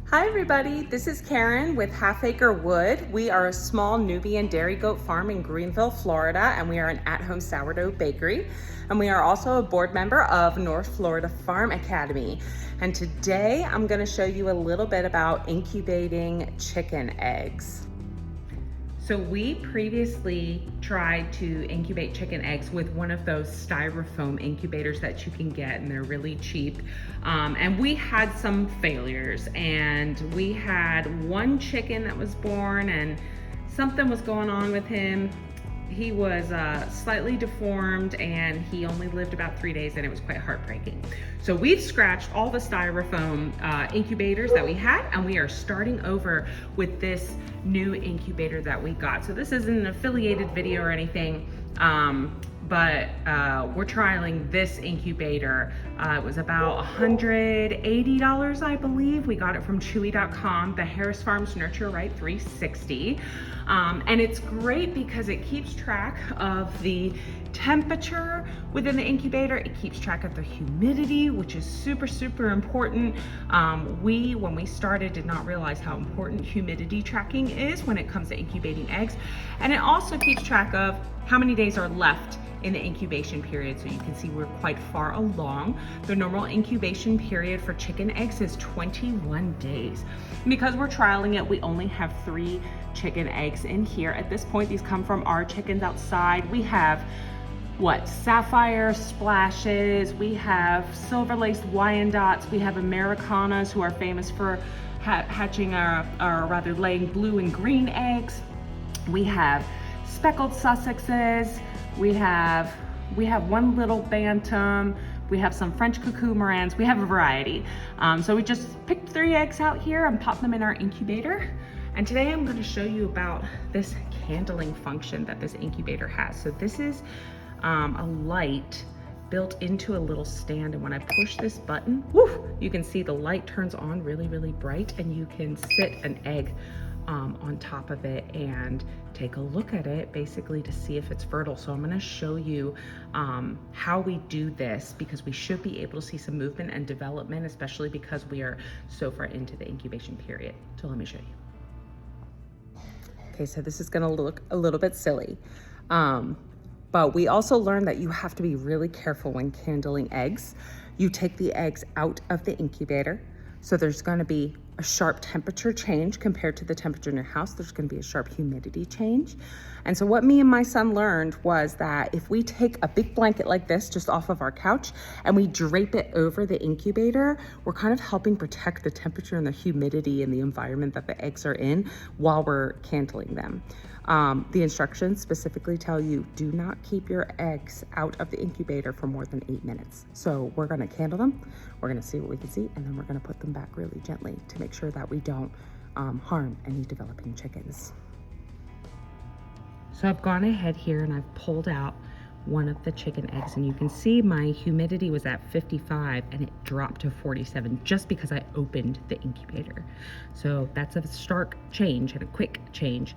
Hi everybody, this is Karen with Half Acre Wood. We are a small Nubian dairy goat farm in Greenville, Florida, and we are an at-home sourdough bakery. And we are also a board member of North Florida Farm Academy. And today I'm going to show you a little bit about incubating chicken eggs. So we previously tried to incubate chicken eggs with one of those styrofoam incubators that you can get, and they're really cheap. And we had some failures, and we had one chicken that was born and something was going on with him. He was slightly deformed and he only lived about 3 days, and it was quite heartbreaking. So we've scratched all the styrofoam incubators that we had, and we are starting over with this new incubator that we got. So this isn't an affiliated video or anything, but we're trialing this incubator. It was about $180, I believe. We got it from chewy.com, the Harris Farms Nuture Right 360. And it's great because it keeps track of the temperature within the incubator. It keeps track of the humidity, which is super, super important. When we started, did not realize how important humidity tracking is when it comes to incubating eggs. And it also keeps track of how many days are left in the incubation period. So you can see we're quite far along. The normal incubation period for chicken eggs is 21 days. Because we're trialing it, we only have 3 chicken eggs in here at this point. These come from our chickens outside. We have sapphire splashes, we have silver laced Wyandottes, we have Americanas, who are famous for hatching or rather laying blue and green eggs. We have speckled Sussexes, we have one little bantam, we have some French cuckoo Morans, we have a variety. So we just picked 3 eggs out here and popped them in our incubator. And today I'm going to show you about this candling function that this incubator has. So this is a light built into a little stand, and when I push this button, you can see the light turns on really, really bright, and you can sit an egg on top of it and take a look at it, basically to see if it's fertile. So I'm going to show you how we do this, because we should be able to see some movement and development, especially because we are so far into the incubation period. So let me show you. Okay, so this is going to look a little bit silly. But we also learned that you have to be really careful when candling eggs. You take the eggs out of the incubator. So there's going to be a sharp temperature change compared to the temperature in your house. There's going to be a sharp humidity change. And so what me and my son learned was that if we take a big blanket like this just off of our couch and we drape it over the incubator, we're kind of helping protect the temperature and the humidity and the environment that the eggs are in while we're candling them. The instructions specifically tell you, do not keep your eggs out of the incubator for more than 8 minutes. So we're gonna candle them, we're gonna see what we can see, and then we're gonna put them back really gently to make sure that we don't harm any developing chickens. So I've gone ahead here and I've pulled out one of the chicken eggs, and you can see my humidity was at 55 and it dropped to 47 just because I opened the incubator. So that's a stark change and a quick change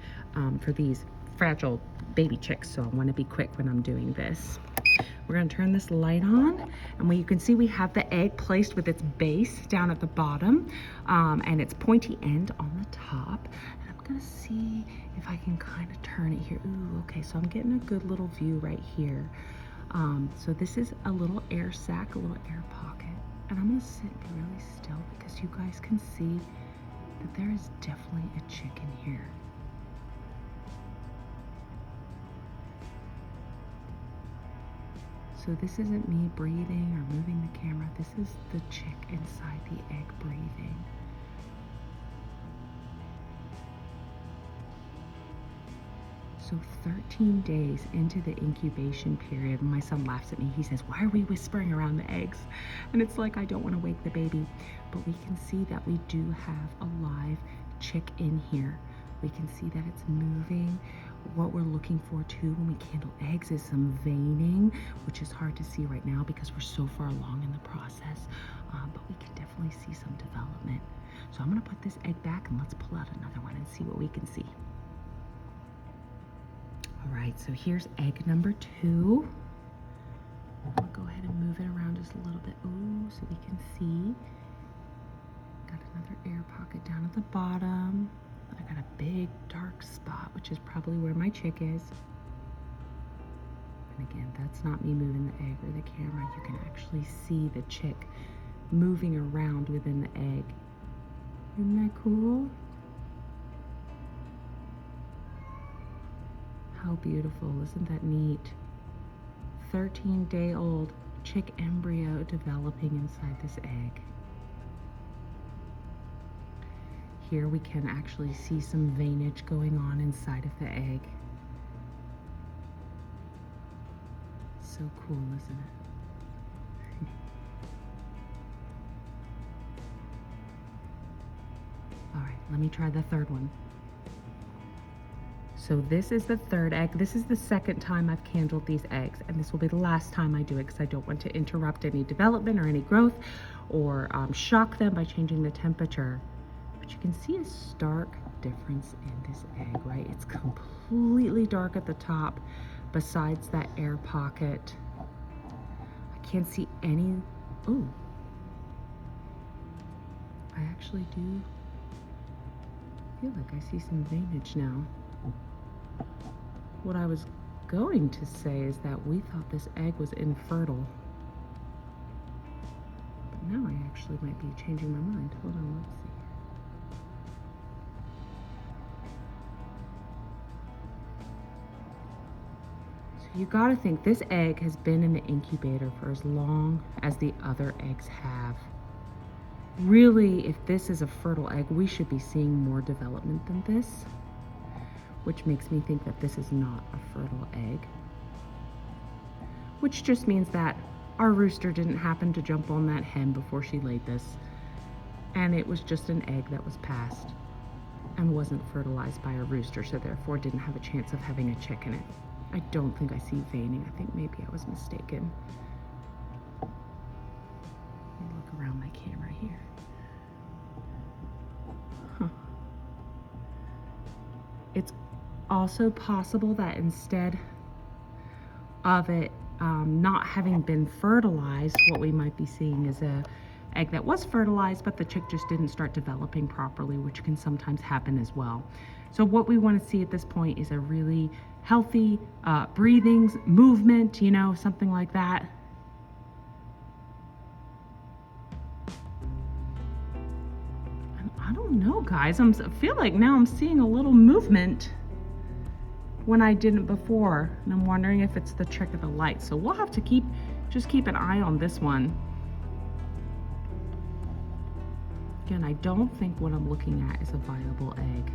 for these fragile baby chicks. So I want to be quick when I'm doing this. We're going to turn this light on, and you can see we have the egg placed with its base down at the bottom and its pointy end on the top. And I'm going to see if I can kind of turn it here. Ooh, okay, so I'm getting a good little view right here. So this is a little air sac, a little air pocket. And I'm going to sit and be really still because you guys can see that there is definitely a chicken here. So this isn't me breathing or moving the camera. This is the chick inside the egg breathing. So 13 days into the incubation period, my son laughs at me. He says, "Why are we whispering around the eggs?" And it's like, I don't want to wake the baby. But we can see that we do have a live chick in here. We can see that it's moving. What we're looking for too when we candle eggs is some veining, which is hard to see right now because we're so far along in the process. But we can definitely see some development. So I'm going to put this egg back and let's pull out another one and see what we can see. All right, so here's egg number 2. I'll go ahead and move it around just a little bit. Ooh, so we can see got another air pocket down at the bottom. I got a big dark spot, which is probably where my chick is. And again, that's not me moving the egg or the camera. You can actually see the chick moving around within the egg. Isn't that cool? How beautiful, isn't that neat? 13-day-old chick embryo developing inside this egg. Here we can actually see some veinage going on inside of the egg. So cool, isn't it? All right, let me try the third one. So this is the third egg. This is the second time I've candled these eggs, and this will be the last time I do it because I don't want to interrupt any development or any growth or shock them by changing the temperature. But you can see a stark difference in this egg, right? It's completely dark at the top besides that air pocket. I can't see any, ooh. I actually do feel like I see some veinage now. What I was going to say is that we thought this egg was infertile. But now I actually might be changing my mind. Hold on, let's see. So you gotta think this egg has been in the incubator for as long as the other eggs have. Really, if this is a fertile egg, we should be seeing more development than this, which makes me think that this is not a fertile egg, which just means that our rooster didn't happen to jump on that hen before she laid this, and it was just an egg that was passed and wasn't fertilized by a rooster, so therefore didn't have a chance of having a chick in it. I don't think I see veining. I think maybe I was mistaken. Let me look around my camera here. Huh. It's also possible that instead of it not having been fertilized, what we might be seeing is a egg that was fertilized, but the chick just didn't start developing properly, which can sometimes happen as well. So what we want to see at this point is a really healthy breathings, movement, you know, something like that. And I don't know, guys. I feel like now I'm seeing a little movement when I didn't before, and I'm wondering if it's the trick of the light. So we'll have to just keep an eye on this one. Again, I don't think what I'm looking at is a viable egg,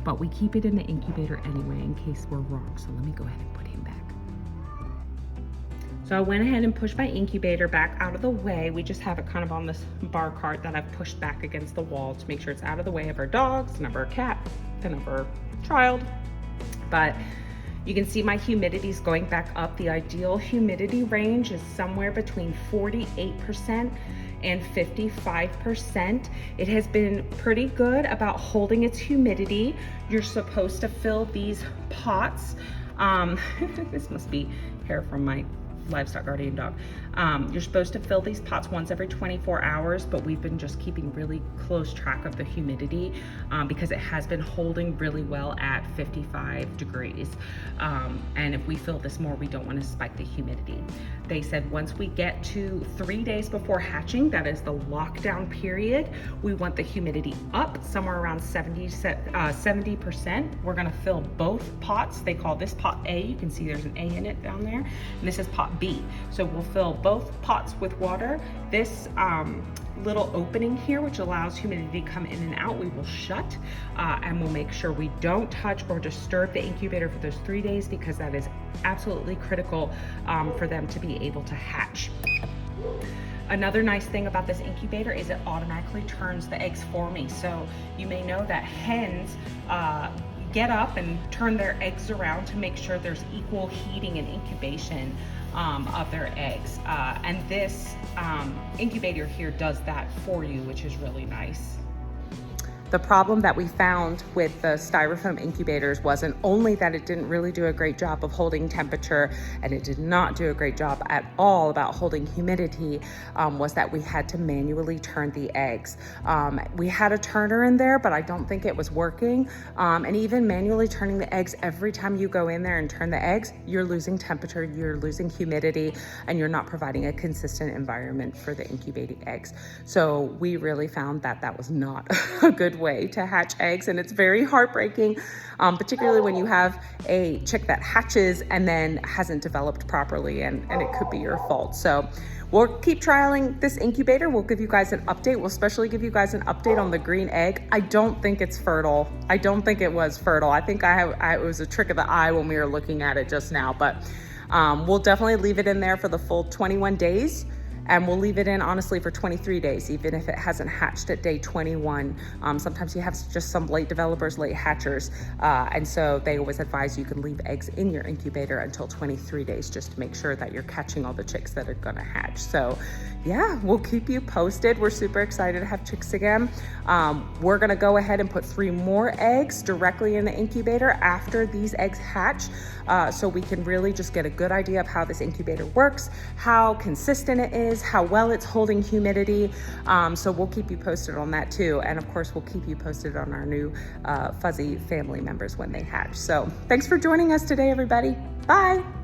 but we keep it in the incubator anyway in case we're wrong. So let me go ahead and put him back. So I went ahead and pushed my incubator back out of the way. We just have it kind of on this bar cart that I've pushed back against the wall to make sure it's out of the way of our dogs and of our cat and of our child. But you can see my humidity is going back up. The ideal humidity range is somewhere between 48% and 55%. It has been pretty good about holding its humidity. You're supposed to fill these pots. This must be hair from my livestock guardian dog. You're supposed to fill these pots once every 24 hours, but we've been just keeping really close track of the humidity because it has been holding really well at 55 degrees. And if we fill this more, we don't want to spike the humidity. They said once we get to 3 days before hatching, that is the lockdown period, we want the humidity up somewhere around 70%. We're gonna fill both pots. They call this pot A. You can see there's an A in it down there. And this is pot B. So we'll fill both pots with water. This little opening here, which allows humidity to come in and out, we will shut and we'll make sure we don't touch or disturb the incubator for those 3 days because that is absolutely critical for them to be able to hatch. Another nice thing about this incubator is it automatically turns the eggs for me. So you may know that hens get up and turn their eggs around to make sure there's equal heating and incubation of their eggs. And this incubator here does that for you, which is really nice. The problem that we found with the styrofoam incubators wasn't only that it didn't really do a great job of holding temperature, and it did not do a great job at all about holding humidity, was that we had to manually turn the eggs. We had a turner in there, but I don't think it was working. And even manually turning the eggs, every time you go in there and turn the eggs, you're losing temperature, you're losing humidity, and you're not providing a consistent environment for the incubating eggs. So we really found that that was not a good way to hatch eggs, and it's very heartbreaking, particularly when you have a chick that hatches and then hasn't developed properly, and it could be your fault. So we'll keep trialing this incubator. We'll give you guys an update. We'll especially give you guys an update on the green egg. I don't think it's fertile. I don't think it was fertile. I think it was a trick of the eye when we were looking at it just now, but we'll definitely leave it in there for the full 21 days. And we'll leave it in, honestly, for 23 days, even if it hasn't hatched at day 21. Sometimes you have just some late developers, late hatchers. And so they always advise you can leave eggs in your incubator until 23 days, just to make sure that you're catching all the chicks that are gonna hatch. So yeah, we'll keep you posted. We're super excited to have chicks again. We're gonna go ahead and put 3 more eggs directly in the incubator after these eggs hatch, so we can really just get a good idea of how this incubator works, how consistent it is, how well it's holding humidity. So we'll keep you posted on that too. And of course, we'll keep you posted on our new fuzzy family members when they hatch. So thanks for joining us today, everybody. Bye.